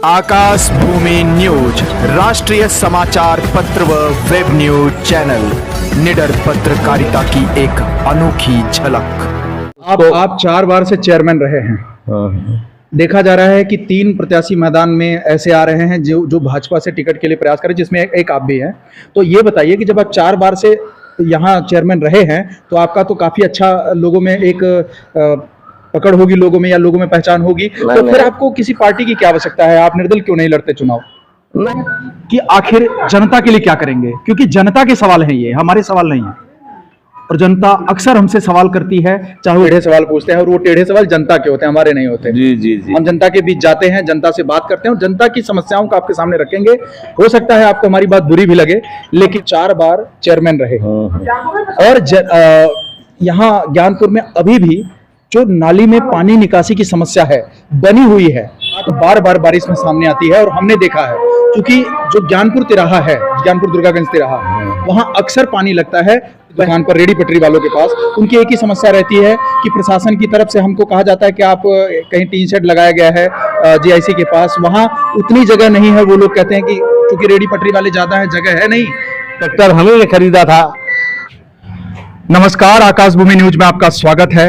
आकाश भूमि news राष्ट्रीय समाचार पत्र व वेब न्यूज चैनल निडर पत्रकारिता की एक अनोखी झलक। आप 4 बार से चेयरमैन रहे हैं। देखा जा रहा है कि 3 प्रत्याशी मैदान में ऐसे आ रहे हैं जो भाजपा से टिकट के लिए प्रयास करें, जिसमें एक आप भी हैं। तो ये बताइए कि जब आप 4 बार से यहाँ चेयरमैन रहे हैं तो आपका तो काफी अच्छा लोगों में एक पकड़ होगी, लोगों में या लोगों में पहचान होगी, तो फिर आपको किसी पार्टी की क्या आवश्यकता है? आप निर्दल क्यों नहीं लड़ते चुनाव? कि आखिर जनता के लिए क्या करेंगे? क्योंकि जनता के सवाल हैं, ये हमारे सवाल नहीं है। और जनता अक्सर हमसे सवाल करती है, चाहे वो टेढ़े सवाल पूछते हैं, और वो टेढ़े सवाल जनता के होते हैं, हमारे नहीं होते। जी जी जी। हम जनता के बीच जाते हैं, जनता से बात करते हैं और जनता की समस्याओं को आपके सामने रखेंगे। हो सकता है आपको हमारी बात बुरी भी लगे, लेकिन 4 बार चेयरमैन रहे। और यहाँ ज्ञानपुर में अभी भी जो नाली में पानी निकासी की समस्या है बनी हुई है, तो बार बार बारिश में सामने आती है। और हमने देखा है, क्योंकि जो ज्ञानपुर तिराहा है, ज्ञानपुर दुर्गागंज तिराहा, वहां अक्सर पानी लगता है दुकान पर, रेडी पटरी वालों के पास। उनकी एक ही समस्या रहती है कि प्रशासन की तरफ से हमको कहा जाता है कि आप कहीं टीन शेड लगाया गया है जीआईसी के पास, वहां उतनी जगह नहीं है। वो लोग कहते हैं कि क्योंकि रेडी पटरी वाले ज्यादा है, जगह है नहीं। ट्रैक्टर हमने खरीदा था। नमस्कार, आकाश भूमि न्यूज में आपका स्वागत है।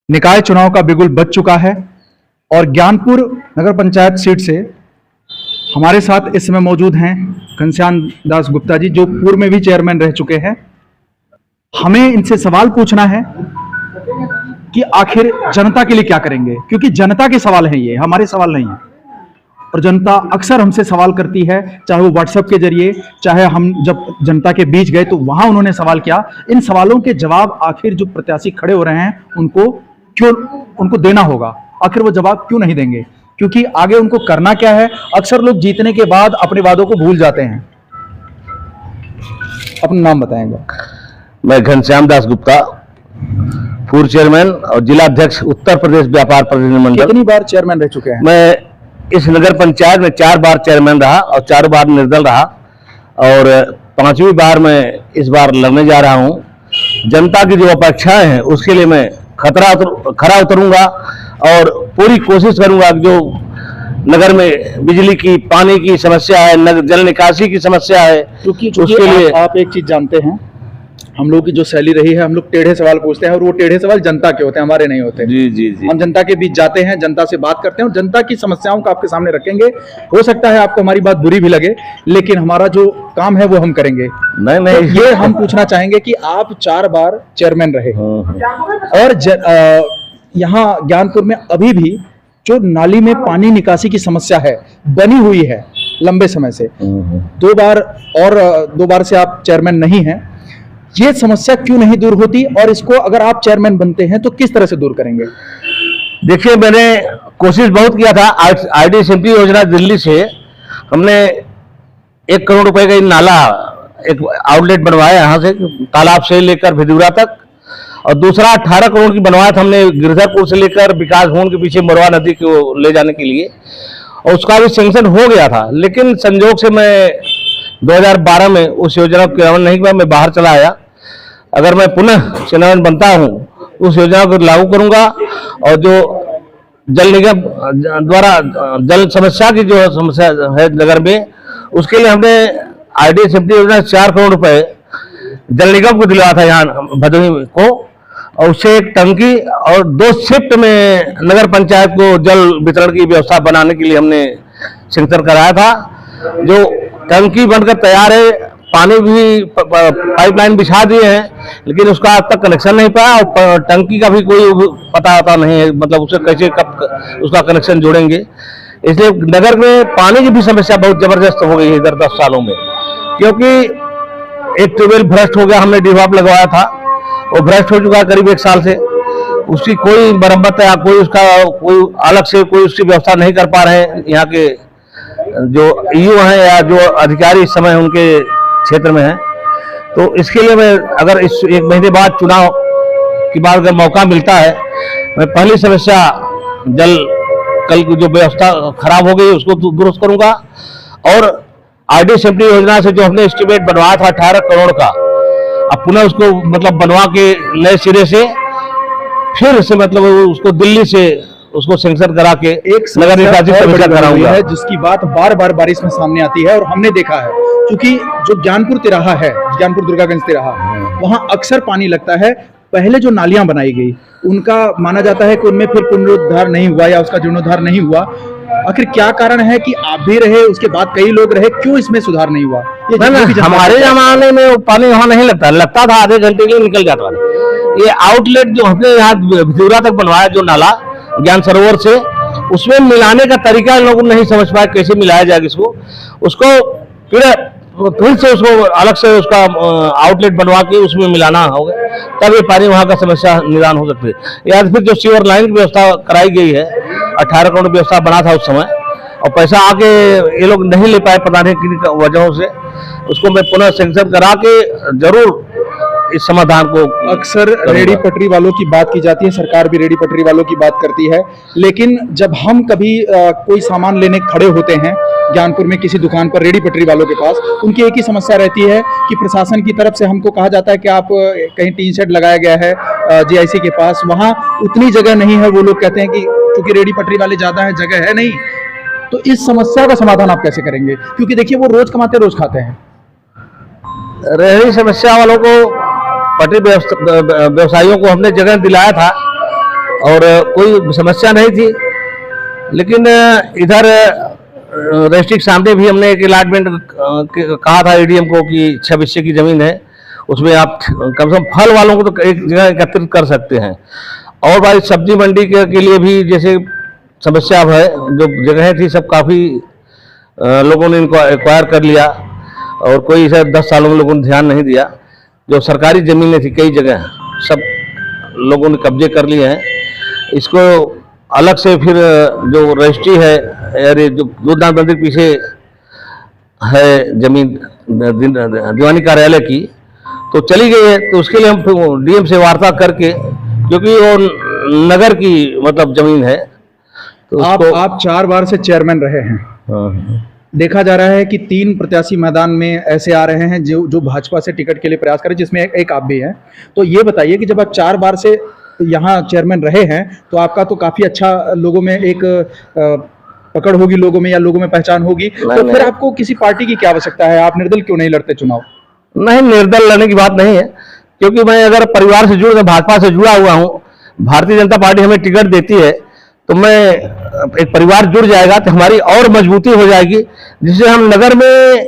निकाय चुनाव का बिगुल बज चुका है और ज्ञानपुर नगर पंचायत सीट से हमारे साथ इस समय मौजूद हैं घनश्याम दास गुप्ता जी, जो पूर्व में भी चेयरमैन रह चुके हैं। हमें इनसे सवाल पूछना है कि आखिर जनता के लिए क्या करेंगे, क्योंकि जनता के सवाल हैं, ये हमारे सवाल नहीं है। और जनता अक्सर हमसे सवाल करती है, चाहे वो व्हाट्सएप के जरिए, चाहे हम जब जनता के बीच गए तो वहां उन्होंने सवाल किया। इन सवालों के जवाब आखिर जो प्रत्याशी खड़े हो रहे हैं उनको देना होगा। आखिर वो जवाब क्यों नहीं देंगे? क्योंकि आगे उनको करना क्या है। अक्सर लोग जीतने के बाद अपने वादों को भूल जाते हैं। अपना नाम बताएंगे? मैं घनश्याम दास गुप्ता, पूर्व चेयरमैन और जिला अध्यक्ष उत्तर प्रदेश व्यापार प्रतिनिधि मंडल। कितनी बार चेयरमैन रह चुके हैं? मैं इस नगर पंचायत में 4 बार चेयरमैन रहा और 4 बार निर्दल रहा, और 5वीं बार मैं इस बार लड़ने जा रहा हूं। जनता की जो अपेक्षाएं हैं उसके लिए मैं खरा उतरूंगा और पूरी कोशिश करूंगा कि जो नगर में बिजली की, पानी की समस्या है, जल निकासी की समस्या है, क्योंकि उसके लिए आप एक चीज जानते हैं, हम लोग की जो शैली रही है, हम लोग टेढ़े सवाल पूछते हैं और वो टेढ़े सवाल जनता के होते हैं, हमारे नहीं होते। जी जी जी। हम जनता के बीच जाते हैं, जनता से बात करते हैं और जनता की समस्याओं को आपके सामने रखेंगे। हो सकता है आपको हमारी बात बुरी भी लगे, लेकिन हमारा जो काम है वो हम करेंगे। नहीं तो ये हम पूछना चाहेंगे कि आप 4 बार चेयरमैन रहे और यहाँ ज्ञानपुर में अभी भी जो नाली में पानी निकासी की समस्या है बनी हुई है लंबे समय से। 2 बार से आप चेयरमैन नहीं हैं। ये समस्या क्यों नहीं दूर होती, और इसको अगर आप चेयरमैन बनते हैं तो किस तरह से दूर करेंगे? देखिए, मैंने कोशिश बहुत किया था। IDCMP योजना दिल्ली से हमने 1 करोड़ रुपए का नाला, एक आउटलेट बनवाया यहाँ से तालाब से लेकर भिदूरा तक, और दूसरा 18 करोड़ की बनवाया था हमने गिरधरपुर से लेकर विकास भवन के पीछे मोरवा नदी को ले जाने के लिए, और उसका भी सैंक्शन हो गया था। लेकिन संजोग से मैं 2012 में उस योजना को क्रियान्वयन नहीं किया, मैं बाहर चला आया। अगर मैं पुनः चेयरमैन बनता हूं, उस योजना को लागू करूंगा, और जो जल निगम द्वारा जल समस्या की जो समस्या है नगर में, उसके लिए हमने IDCMP योजना 4 करोड़ रुपए जल निगम को दिलवाया था यहाँ भदोही को, और उससे एक टंकी और 2 शिफ्ट में नगर पंचायत को जल वितरण की व्यवस्था बनाने के लिए हमने सैंक्शन कराया था। जो टंकी बनकर तैयार है, पानी भी पाइपलाइन बिछा दिए हैं, लेकिन उसका आज तक कनेक्शन नहीं पाया, और टंकी का भी कोई पता नहीं है, मतलब उसे कैसे कब उसका कनेक्शन जोड़ेंगे। इसलिए नगर में पानी की भी समस्या बहुत जबरदस्त हो गई है इधर 10 सालों में, क्योंकि एक ट्यूबवेल भ्रष्ट हो गया, हमने डिवाप लगवाया था, वो भ्रष्ट हो चुका है करीब 1 साल से। उसकी कोई मरम्मत या कोई अलग से कोई उसकी व्यवस्था नहीं कर पा रहे हैं यहाँ के जो EU हैं या जो अधिकारी इस समय उनके क्षेत्र में हैं। तो इसके लिए मैं अगर इस 1 महीने बाद चुनाव के बाद अगर मौका मिलता है, मैं पहली समस्या जल कल की जो व्यवस्था खराब हो गई उसको दुरुस्त करूंगा, और IDCMP योजना से जो हमने एस्टीमेट बनवाया था 18 करोड़ का, अब पुनः उसको मतलब बनवा के नए सिरे से फिर से मतलब उसको दिल्ली से उसको सेंक्शन करा के एक नगर निकासी समस्या और समीक्षा बड़ी बनी हुई कराऊंगा। है जिसकी बात बार बार बारिश में सामने आती है और हमने देखा है, क्योंकि जो ज्ञानपुर तिराहा है, ज्ञानपुर दुर्गागंज तिराहा, वहां अक्सर पानी लगता है। पहले जो नालियां बनाई गई उनका माना जाता है कि उनमें फिर पुनरुद्धार नहीं हुआ या उसका जीर्णोद्धार नहीं हुआ। आखिर क्या कारण है कि आप भी रहे, उसके बाद कई लोग रहे, क्यों इसमें सुधार नहीं हुआ? ये ना, जितनी भी जनता हमारे है। जमाने में वो पानी वहां नहीं लगता था, आधे घंटे के लिए निकल जाता था। ये आउटलेट जो हमने यहाँ भिजूरा तक बनवाया, जो नाला ज्ञान सरोवर से, उसमें मिलाने का तरीका लोग नहीं समझ पाए, कैसे मिलाया जाएगा इसको। उसको फिर से उसको अलग से उसका आउटलेट बनवा के उसमें मिलाना होगा, तब ये पानी वहाँ का समस्या निदान हो सकती है। या फिर जो सीवर लाइन की व्यवस्था कराई गई है, 18 करोड़ व्यवस्था बना था उस समय, और पैसा आके ये लोग नहीं ले पाए पता नहीं किन वजहों से, उसको मैं पुनः सेंक्शन करा के जरूर इस समाधान को अक्सर रेडी पटरी वालों की बात की जाती है, सरकार भी रेडी पटरी वालों की बात करती है, लेकिन जब हम कभी कोई सामान लेने खड़े होते हैं ज्ञानपुर में किसी दुकान पर रेडी पटरी वालों के पास, उनकी एक ही समस्या रहती है कि प्रशासन की तरफ से हमको कहा जाता है कि आप कहीं टीन शेड लगाया गया है जीआईसी के पास, वहाँ उतनी जगह नहीं है। वो लोग कहते हैं कि क्योंकि रेडी पटरी वाले ज़्यादा है, जगह है नहीं। तो इस समस्या का समाधान आप कैसे करेंगे? क्योंकि देखिए, वो रोज कमाते रोज खाते हैं। रही समस्या वालों को, पटरी व्यवसायियों को हमने जगह दिलाया था और कोई समस्या नहीं थी, लेकिन इधर रजिस्ट्री के सामने भी हमने एक अलॉटमेंट कहा था एडीएम को कि 6 हिस्से की जमीन है, उसमें आप कम से कम फल वालों को तो एक जगह एकत्रित कर सकते हैं। और भाई सब्जी मंडी के लिए भी जैसे समस्या है, जो जगह थी सब काफ़ी लोगों ने इनको एक्वायर कर लिया और कोई इसे 10 सालों में लोगों ने ध्यान नहीं दिया। जो सरकारी ज़मीनें थी कई जगह सब लोगों ने कब्जे कर लिए हैं। इसको अलग से फिर जो रजिस्ट्री है, अरे जो दूधदान मंदिर पीछे है जमीन दीवानी कार्यालय की, तो चली गई है, तो उसके लिए हम डीएम से वार्ता करके, क्योंकि वो नगर की मतलब जमीन है, तो आप 4 बार से चेयरमैन रहे हैं। हाँ। देखा जा रहा है कि 3 प्रत्याशी मैदान में ऐसे आ रहे हैं जो भाजपा से टिकट के लिए प्रयास करें, जिसमें एक आप भी हैं। तो ये बताइए कि जब आप 4 बार से यहाँ चेयरमैन रहे हैं, तो आपका तो काफी अच्छा लोगों में एक पकड़ होगी, लोगों में या लोगों में पहचान होगी, तो फिर आपको किसी पार्टी की क्या आवश्यकता है? आप निर्दल क्यों नहीं लड़ते चुनाव? नहीं, निर्दल लड़ने की बात नहीं है, क्योंकि मैं अगर परिवार से भाजपा से जुड़ा हुआ हूँ, भारतीय जनता पार्टी हमें टिकट देती है, तो मैं एक परिवार जुड़ जाएगा तो हमारी और मजबूती हो जाएगी, जिससे हम नगर में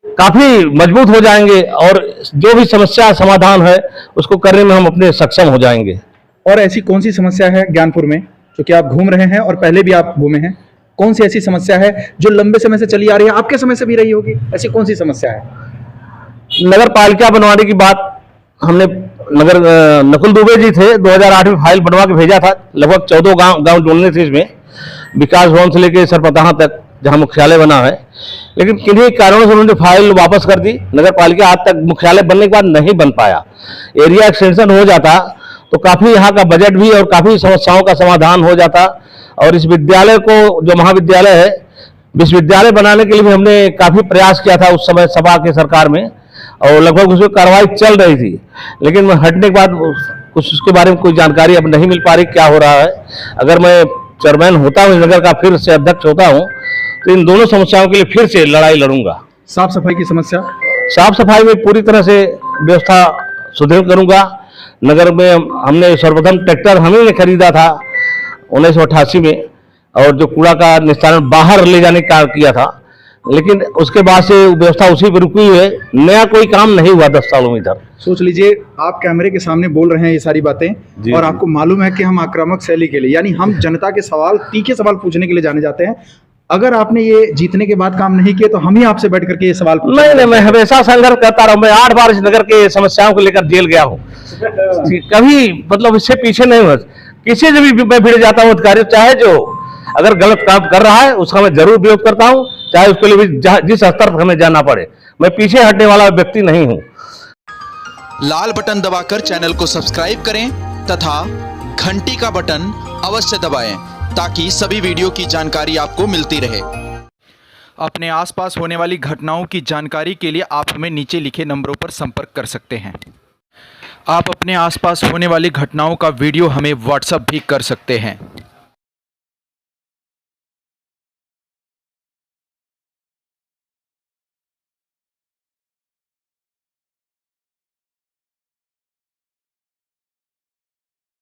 काफी मजबूत हो जाएंगे और जो भी समस्या समाधान है उसको करने में हम अपने सक्षम हो जाएंगे। और ऐसी कौन सी समस्या है ज्ञानपुर में, क्योंकि आप घूम रहे हैं और पहले भी आप घूमे हैं, कौन सी ऐसी समस्या है जो लंबे समय से चली आ रही है, आपके समय से भी रही होगी? ऐसी कौन सी समस्या है? नगर पालिका बनवाने की बात हमने नकुल दुबे जी थे, 2008 में फाइल बनवा के भेजा था। लगभग 14 गांव जोड़ने थे इसमें, विकास भवन से लेकर सरपताहा तक जहां मुख्यालय बना है, लेकिन किन्हीं कारणों से उन्होंने फाइल वापस कर दी। नगर पालिका आज तक मुख्यालय बनने के बाद नहीं बन पाया। एरिया एक्सटेंशन हो जाता तो काफी यहाँ का बजट भी और काफी समस्याओं का समाधान हो जाता। और इस विद्यालय को, जो महाविद्यालय है, विश्वविद्यालय बनाने के लिए भी हमने काफी प्रयास किया था उस समय सभा के सरकार में, और लगभग उसमें कार्रवाई चल रही थी, लेकिन हटने के बाद कुछ उसके बारे में कोई जानकारी अब नहीं मिल पा रही क्या हो रहा है। अगर मैं चेयरमैन होता हूँ नगर का, फिर से अध्यक्ष होता हूँ, तो इन दोनों समस्याओं के लिए फिर से लड़ाई लड़ूंगा। साफ सफाई की समस्या, साफ सफाई में पूरी तरह से व्यवस्था सुदृढ़ करूंगा। नगर में हमने सर्वप्रथम ट्रैक्टर हम ही ने खरीदा था 1988 में, और जो कूड़ा का निस्तारण बाहर ले जाने का किया था, लेकिन उसके बाद से व्यवस्था उसी पर रुकी हुई है, नया कोई काम नहीं हुआ 10 सालों में इधर। सोच लीजिए, आप कैमरे के सामने बोल रहे हैं ये सारी बातें और आपको मालूम है कि हम आक्रामक शैली के लिए, यानी हम जनता के सवाल, तीखे सवाल पूछने के लिए जाने जाते हैं। अगर आपने ये जीतने के बाद काम नहीं किए तो हम ही आपसे बैठ करके ये सवाल नहीं, मैं हमेशा संघर्ष करता रहा। मैं 8 बार इस नगर के समस्याओं को लेकर जेल गया हूँ, कभी मतलब इससे पीछे नहीं हुआ। किसी से भी मैं भिड़ जाता हूँ अधिकारी, चाहे जो अगर गलत काम कर रहा है उसका मैं जरूर विरोध करता हूँ, चाहे उसके लिए भी जिस स्तर पर हमें जाना पड़े। मैं पीछे हटने वाला व्यक्ति नहीं हूँ। लाल बटन दबाकर चैनल को सब्सक्राइब करें तथा घंटी का बटन अवश्य दबाएं ताकि सभी वीडियो की जानकारी आपको मिलती रहे। अपने आसपास होने वाली घटनाओं की जानकारी के लिए आप हमें नीचे लिखे नंबरों पर संपर्क कर सकते हैं। आप अपने आसपास होने वाली घटनाओं का वीडियो हमें व्हाट्सएप भी कर सकते हैं।